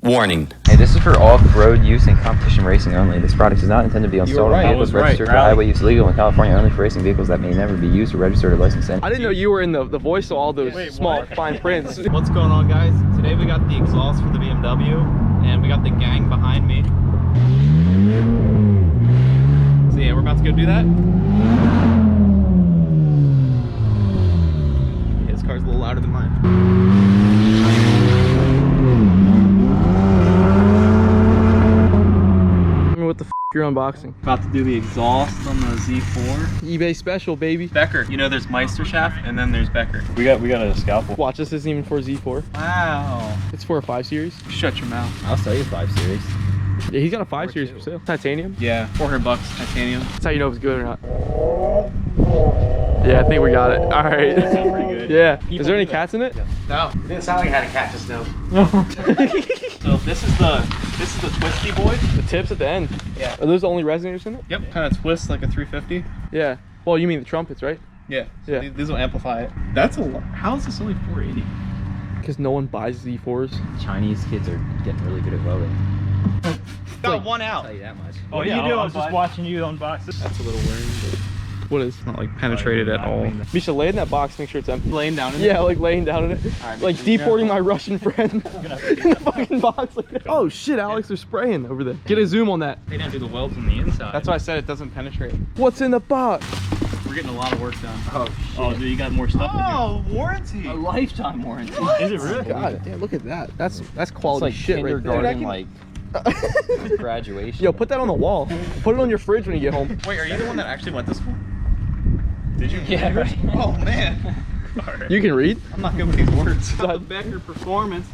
Warning. Hey, this is for off-road use and competition racing only. This product is not intended to be installed on vehicles registered for highway use, legal in California only for racing vehicles that may never be used or registered or licensed in. I didn't know you were in the voice of all those small fine prints. What's going on, guys? Today we got the exhaust for the BMW and we got the gang behind me. So yeah, we're about to go do that. Yeah, this car's a little louder than mine. What the f you're unboxing? About to do the exhaust on the Z4. eBay special, baby. Becker. You know there's Meister shaft and then there's Becker. We got a scalpel. Watch, this isn't even for Z4. Wow. It's for a 5 Series. Shut your mouth. I'll sell you 5 Series. Yeah, he's got a 5 Series for sale. Titanium. Yeah, $400 titanium. That's how you know if it's good or not. Yeah, I think we got it. All right. That sounds pretty good. Yeah. Is there any cats in it? No. It didn't sound like I had a cat just now. So this is the twisty boy. The tips at the end. Yeah. Are those the only resonators in it? Yep. Kind of twists like a 350. Yeah. Well, you mean the trumpets, right? Yeah. So Yeah. These will amplify it. That's a lot. How is this only 480? Because no one buys Z4s. Chinese kids are getting really good at welding. Got one out. I'll tell you that much. Oh yeah, I was just watching you unbox this. That's a little weird. What is? It's not like penetrated at all. Misha, lay in that box, make sure it's empty. Laying down in Yeah, like laying down in it. Alright, Like make sure you deporting my Russian friend in the fucking box. Like, oh shit, Alex, they're spraying over there. Get a zoom on that. They didn't do the welds on the inside. That's why I said it doesn't penetrate. What's in the box? We're getting a lot of work done. Oh, dude, you got more stuff warranty. A lifetime warranty. in here. Is it really? God, yeah, look at that. That's quality It's like shit right there. kindergarten, like graduation. Yo, put that on the wall. Put it on your fridge when you get home. Wait, are you the one that actually went to school? Did you? Yeah, right. Oh man. Alright. You can read? I'm not good with these words. Got the Becker Performance.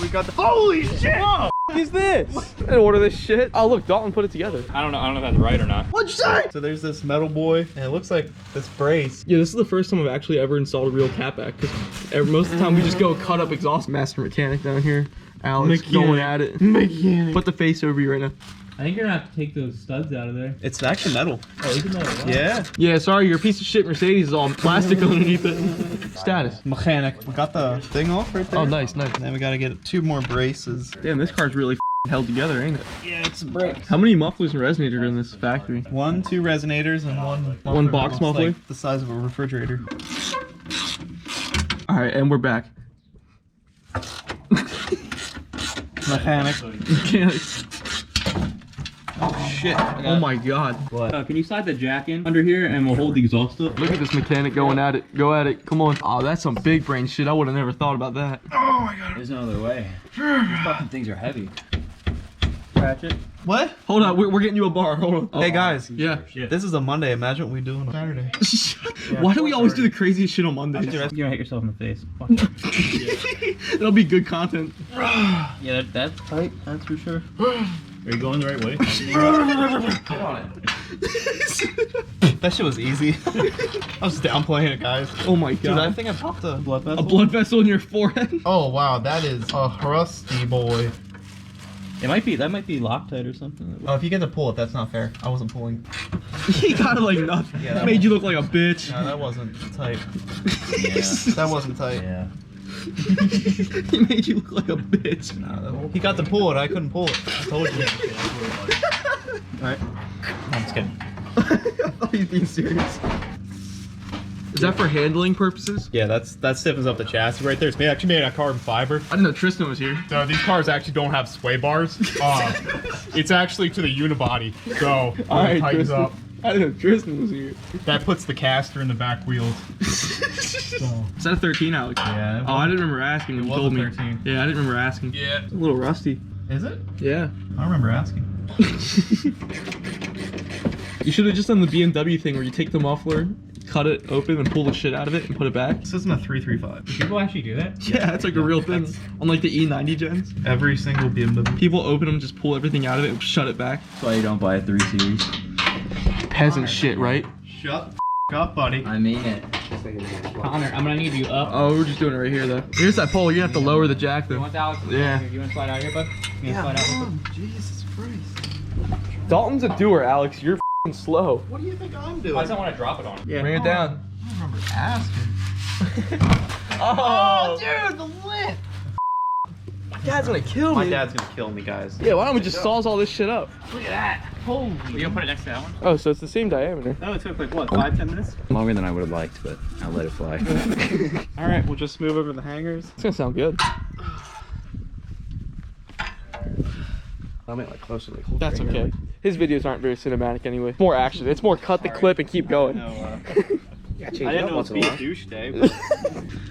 We got the. Holy shit! What is this? I didn't order this shit. Oh look, Dalton put it together. I don't know if that's right or not. What'd you say? So there's this metal boy, and it looks like this brace. Yeah, this is the first time I've actually ever installed a real catback. Because most of the time we just go cut up exhaust. Master mechanic down here. Alex going at it. Mechanic. Put the face over you right now. I think you're gonna have to take those studs out of there. It's actually metal. Oh, you can know it. Yeah. Yeah, sorry, your piece of shit Mercedes is all plastic underneath it. Status. Mechanic. We got the thing off right there. Oh, nice, nice. And then we gotta get 2 more braces. Damn, this car's really held together, ain't it? Yeah, it's a break. How many mufflers and resonators are in this factory? 1, 2 resonators, and one box that's muffler? like the size of a refrigerator. All right, and we're back. Mechanic. Oh shit. Oh my god. Can you slide the jack in under here and we'll hold the exhaust up? Look at this mechanic going at it. Go at it. Come on. Oh, that's some big brain shit. I would have never thought about that. There's no other way. These fucking things are heavy. Ratchet. What? Hold on, we're getting you a bar. Hold on. Hey guys. Yeah. This is a Monday. Imagine what we do on a Saturday. Why do we always do the craziest shit on Mondays? You're gonna hit yourself in the face. It'll be good content. Yeah, that's tight. That's for sure. Are you going the right way? That shit was easy. I was downplaying it, guys. Oh my Dude, I god. think I popped a blood vessel. A blood vessel in your forehead? Oh wow, that is a rusty boy. It might be. That might be Loctite or something. Oh, if you get to pull it, that's not fair. I wasn't pulling. He got it like nothing. Yeah, that Made you look like a bitch. No, that wasn't tight. Yeah. That wasn't tight. Yeah. He made you look like a bitch. He got to pull it. I couldn't pull it. I told you. Alright. I'm just kidding. I thought he was being serious. Is that for handling purposes? Yeah, that stiffens up the chassis right there. It's actually made out of carbon fiber. I didn't know Tristan was here. So these cars actually don't have sway bars. It's actually to the unibody. So when Alright, it tightens Tristan. up, I didn't know Tristan was here. that puts the caster in the back wheels. So, Is that a 13, Alex? Yeah. Oh, I didn't remember asking. You was told a me. 13. Yeah, I didn't remember asking. Yeah. It's a little rusty. Is it? Yeah. I don't remember asking. You should have just done the BMW thing where you take the muffler, cut it open, and pull the shit out of it and put it back. This isn't a 335. People actually do that? Yeah, that's like a real thing. On like the E90 gens. Every single BMW. People open them, just pull everything out of it, and shut it back. That's why you don't buy a 3 Series. Peasant shit, right? Shut the up, buddy. I mean it. Connor, I'm gonna need you up. Oh, we're just doing it right here, though. Here's that pole. You're gonna have to lower the jack, You though. want Alex? Yeah. You wanna slide out here, bud? You wanna slide out? Jesus Christ. Dalton's a doer, Alex. You're f***ing slow. What do you think I'm doing? I just don't want to drop it on him. Yeah. Bring it down. I don't remember asking. Oh, dude, the lip. Dad's gonna kill My me. dad's gonna kill me, guys. Yeah, why don't we just saws all this shit up? Look at that. Holy. You gonna put it next to that one? Oh, so it's the same diameter. Oh, it took like what, 5-10 minutes? Longer than I would have liked, but I'll let it fly. All right, we'll just move over the hangers. It's gonna sound good. I meant like closer, like That's okay. His videos aren't very cinematic anyway. It's more action. It's more cut the clip and keep going. Yeah, I change it didn't up know it once was in a be a while. douche day. But...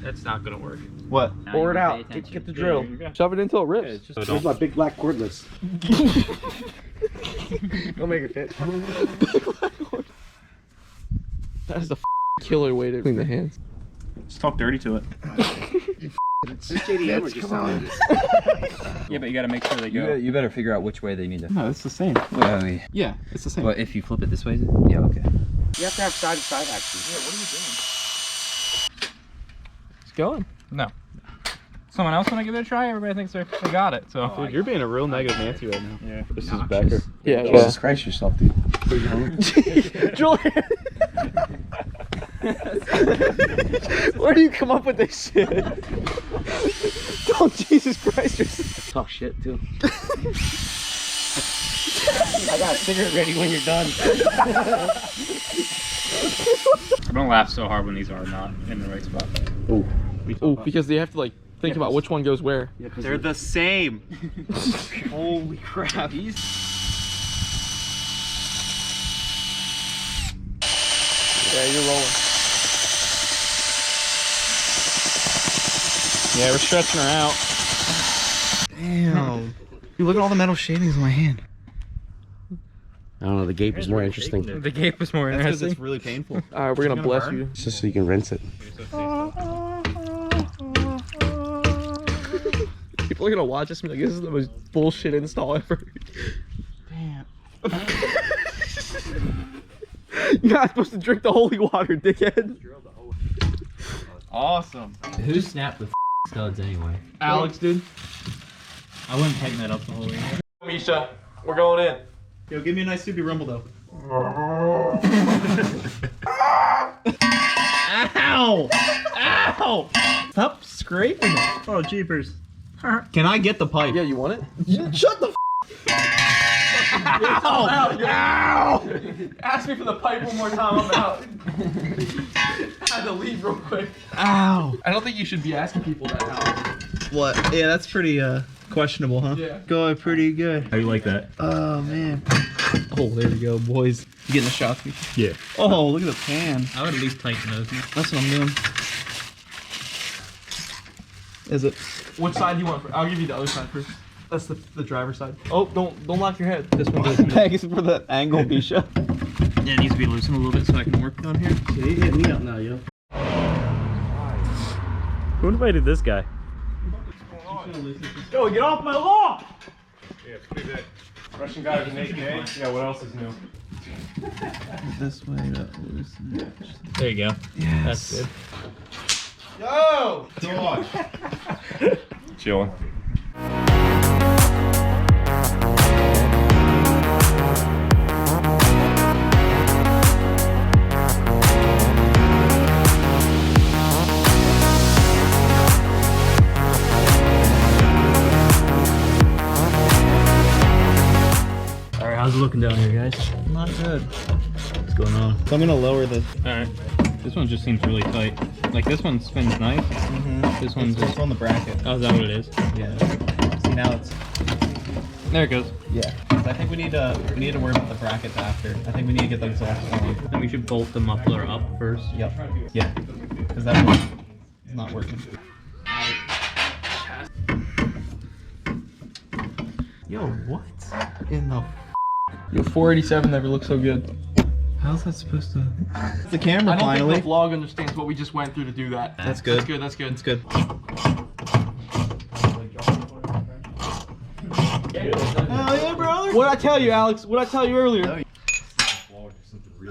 That's not gonna work. What? Now Pour you it gotta out. pay attention. Get the drill. Shove it until it rips. Where's my big black cordless? Go make it fit. That is a killer way to clean the hands. Just talk dirty to it. This JDM or just sound? Yeah, but you gotta make sure they go. You better figure out which way they need to. No, it's the same. Wait. Yeah, it's the same. Well, if you flip it this way, is it? Yeah, okay. You have to have side to side action. It's going. No. Someone else wanna give it a try? Everybody thinks they got it, so. Dude, you're being a real negative Nancy right now. Yeah. This is Becker. Yeah. Jesus Christ yourself, dude. Julian. Where do you come up with this shit? Oh, Jesus Christ, you're Talk shit too. I got a cigarette ready when you're done. Don't laugh so hard when these are not in the right spot. Oh, because they have to like think about which one goes where. Yeah, They're the same. Holy crap. Yeah, you're rolling. Yeah, we're stretching her out. Damn. Dude, look at all the metal shavings in my hand. I don't know, the gape is more interesting. The gape was more That's because interesting. it's really painful. All right, we're gonna bless you. It's just so you can rinse it. People are gonna watch this and be like, this is the most bullshit install ever. Damn. You're not supposed to drink the holy water, dickhead. Awesome. Who snapped the studs anyway? Alex, dude. I wouldn't tighten that up the whole way. Misha, we're going in. Yo, give me a nice soupy rumble though. Ow! Ow! Stop scraping it. Oh, jeepers. Can I get the pipe? Yeah, you want it? Shut the Ow! Ow! Ask me for the pipe one more time, I'm out. I had to leave real quick. Ow! I don't think you should be asking people that now. What? Yeah, that's pretty questionable, huh? Yeah. Going pretty good. How do you like that? Oh man. Oh, there we go, boys. You getting the shots? Yeah. Oh, look at the pan. I would at least tighten those. That's what I'm doing. Is it? Which side do you want? I'll give you the other side first. That's the driver's side. Oh, don't lock your head. This one does. Thanks for the angle, Misha. Yeah, it needs to be loosened a little bit so I can work on here. Yeah, you hit me up now, yo. Who invited this guy? Yo, get off my lawn! Yeah, it's pretty big. Russian guy with an AK? Yeah, what else is new? This way to loosen it. There you go. Yes. That's good. Yo! George! Chilling. Alright, how's it looking down here, guys? Not good. What's going on? So I'm gonna lower the. Alright. This one just seems really tight. Like this one spins nice. This one's Just just. on the bracket. Oh, is that what it is? Yeah. See now it's. There it goes. Yeah. I think we need to worry about the brackets after. I think we need to get the exhaust going. Then we should bolt the muffler up first. Yep. Yeah. Because that one is not working. Yo, what? In the. Your 487 never looked so good. How's that supposed to? It's the camera I don't finally. think the vlog understands what we just went through to do that. That's good. That's good, that's good. It's good. Hell yeah, brother. What'd I tell you, Alex? What'd I tell you earlier?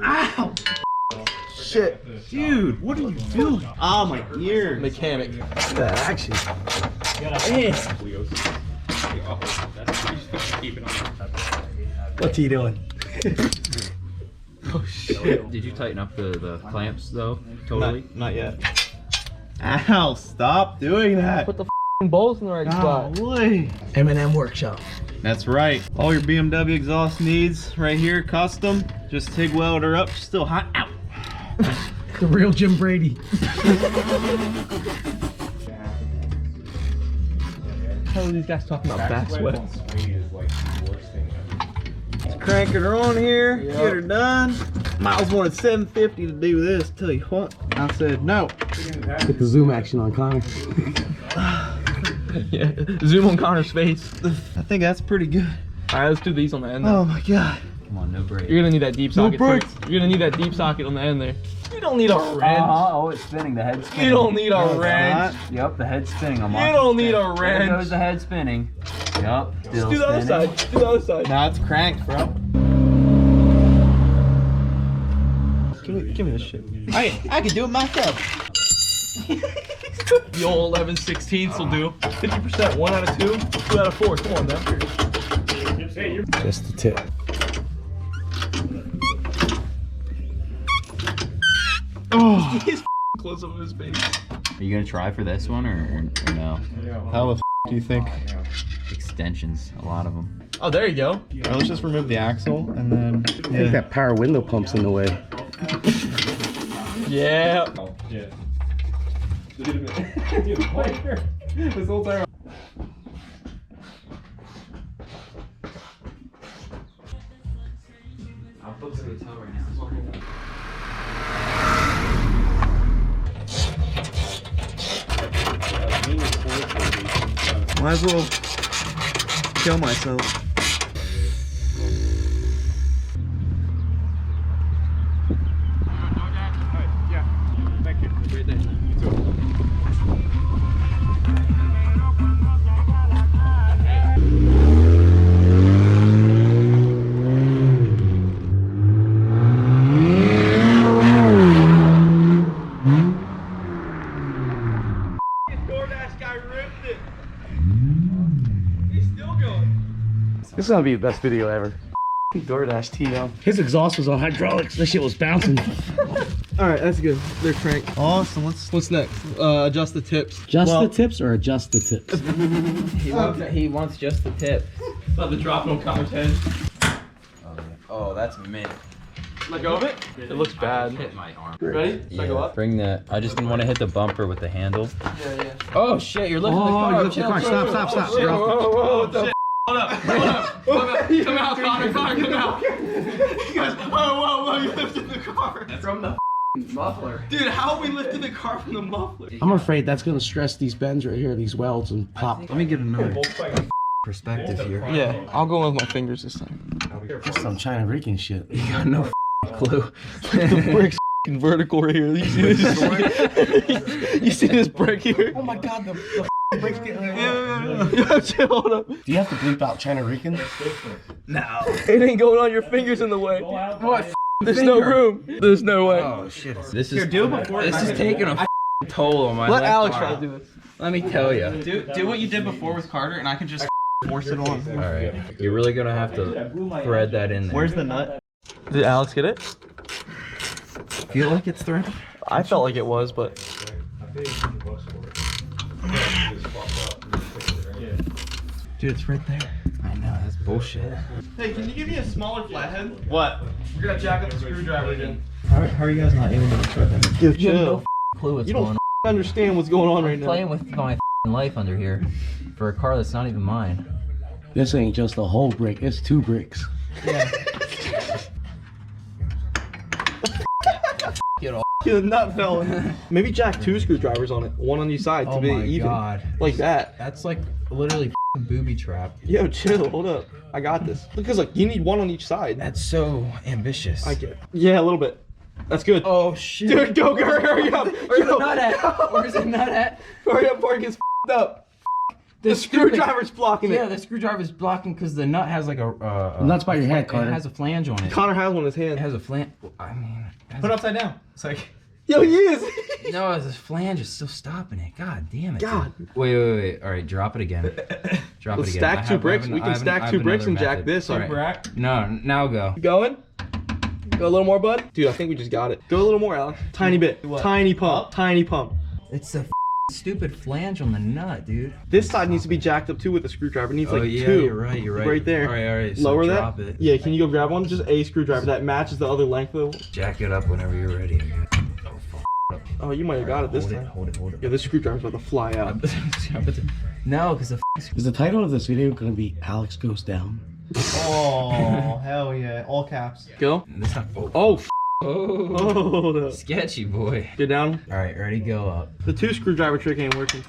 Ow! Shit. Dude, what are you doing? Oh, my ears. Mechanic. That action. What's he doing? Oh shit. Did you tighten up the clamps though? Totally? Not yet. Ow, stop doing that. Put the bolts in the right spot. Golly. M&M Workshop. That's right. All your BMW exhaust needs right here, custom. Just TIG weld her up. She's still hot. Ow. The real Jim Brady. How are these guys talking about back sweat? Let's crank her on here, get her done. Miles wanted $750 to do this. Tell you what, I said no. Get the zoom action on Connor. Yeah, zoom on Connor's face. I think that's pretty good. All right, let's do these on the end. Oh my God. Come on, no break. You're gonna need that deep socket. brakes. You're gonna need that deep socket on the end there. You don't need a wrench. Oh, it's spinning. The head's spinning. You don't need a wrench. Yep, the head's spinning. I'm You don't need a There wrench. goes the head spinning. Yep. Just do the other side. Just do the other side. Now it's cranked, bro. Give me this shit. I can do it myself. The old 11/16 will do. 50%, 1 out of 2, 2 out of 4. Come on, man. Just the tip. Oh, he's close up his face. Are you gonna try for this one or no? How the f do you think? Extensions, a lot of them. Oh, there you go. All right, let's just remove the axle and then. I think that power window pump's in the way. Yeah. This whole time. I'll put the guitar right now. Might as well kill myself. This is gonna be the best video ever. DoorDash Tito. His exhaust was on hydraulics. This shit was bouncing. All right, that's good. They're cranked. Awesome. What's next? Adjust the tips. Just the tips or adjust the tips? He wants just the tip. About to drop on Connor's head. Oh, that's mint. Let go of it. It looks bad. Hit my arm. Ready? Should I go up? Bring the. I just didn't want to hit the bumper with the handle. Yeah. Oh shit! You're lifting the car. you lift your car. Stop. Shit, whoa, shit. Hold up. Come out, Connor, come out. You guys, whoa, you lifted the car. That's from the muffler. Dude, how are we lifting the car from the muffler? I'm afraid that's gonna stress these bends right here, these welds, and pop. Let me get another. Perspective here. Yeah, I'll go with my fingers this time. Some China Rican shit. You got no clue. The brick's vertical right here. You see this? You see this brick here? Oh my God, the brick's getting Yeah, chill, hold up. Do you have to bleep out China Rican? No. It ain't going on your fingers in the way. What? There's no room. There's no way. Oh shit. This is do it before. This is taking a toll on my Let left Alex arm. try to do this. Let me tell you. Do what you did before with Carter, and I can just force it on. All right. You're really gonna have to thread that in there. Where's the nut? Did Alex get it? Feel like it's threaded? I felt like it was, but Dude, it's right there. I know that's bullshit. hey, can you give me a smaller flathead? What? We're gonna jack up the screwdriver again. How are you guys not aiming at each other? Dude, chill. Clue what's You going don't on. understand what's going on right I'm now. playing with my life under here for a car that's not even mine. This ain't just a whole brick, it's 2 bricks. The nut fell in. Maybe jack 2 screwdrivers on it, 1 on each side to be even. Like that. That's like literally booby trap. Yo, chill, hold up. I got this. Because like you need 1 on each side. That's so ambitious. I get it. Yeah, a little bit. That's good. Oh shit. Dude, go, hurry up. Where's the nut at? Where's the nut at? Hurry up before it gets up. The screwdriver's blocking it. Yeah, the screwdriver's blocking because the nut has like a Nuts by your head, It Carter. has a flange on it. Connor has one in his It hand. has a flange. I mean, it has Put it upside down. It's like. Yo, he is. no, this flange is still stopping it. God damn it. God. Dude. Wait. All right, drop it again. Drop Let's it again. stack 2 bricks. We can stack 2 bricks and jack this. All right. No, now go. Going? Go a little more, bud. Dude, I think we just got it. Go a little more, Alex. Tiny bit. Tiny pump. Tiny pump. It's a stupid flange on the nut, dude. This side needs to be jacked up too with a screwdriver. It needs like yeah, 2. you're right. Right there. All right. So Lower drop that. it. Yeah, can you go grab one? Just a screwdriver that matches the other length of the... Jack it up whenever you're ready. Oh, you might have got it this time. Hold it. Yeah, this screwdriver's about to fly out. No, because the Is the title of this video gonna be Alex Goes Down? Oh, hell yeah. All caps. Go. this time. Oh, hold up. Sketchy boy. Get down. All right, ready, go up. The 2 screwdriver trick ain't working.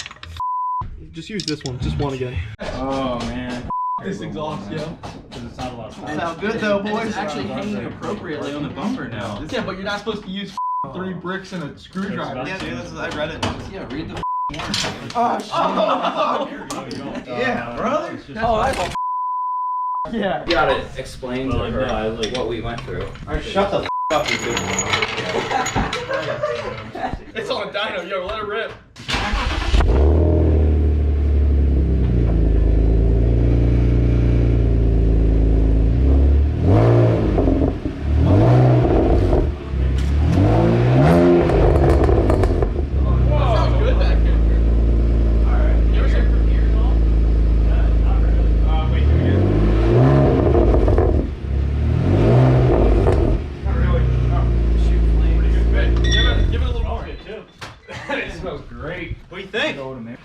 Just use this one. Just one again. Oh man. This exhaust, yeah. It's not a lot of fun. Sound good though, boys. It's actually hanging appropriately on the bumper now. Yeah, but you're not supposed to use 3 bricks and a screwdriver. Yeah, dude, I read it. Yeah, read the Yeah, brother. Oh, that's... Yeah. You gotta explain to her what we went through. Alright, shut the up, you dude. It's on a dyno, yo, let it rip. What do you think?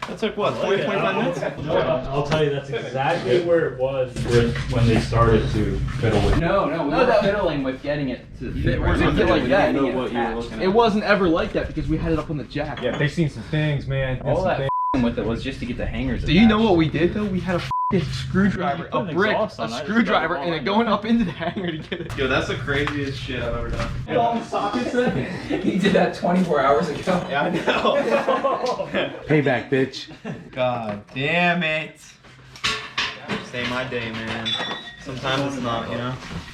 That took what, 20, 25 minutes? I'll tell you, that's exactly where it was when they started to fiddle with it. No, we were fiddling with getting it to fit right. It wasn't ever like that because we had it up on the jack. Yeah, they've seen some things, man. All that with it was just to get the hangers. Do you know what we did though? We had a screwdriver, a brick, exhaust a on it. screwdriver, and it going up into the hanger to get it. Yo, that's the craziest shit I've ever done. All the sockets in. He did that 24 hours ago. Yeah, I know. Payback, bitch. God damn it. Say my day, man. Sometimes it's not, you know?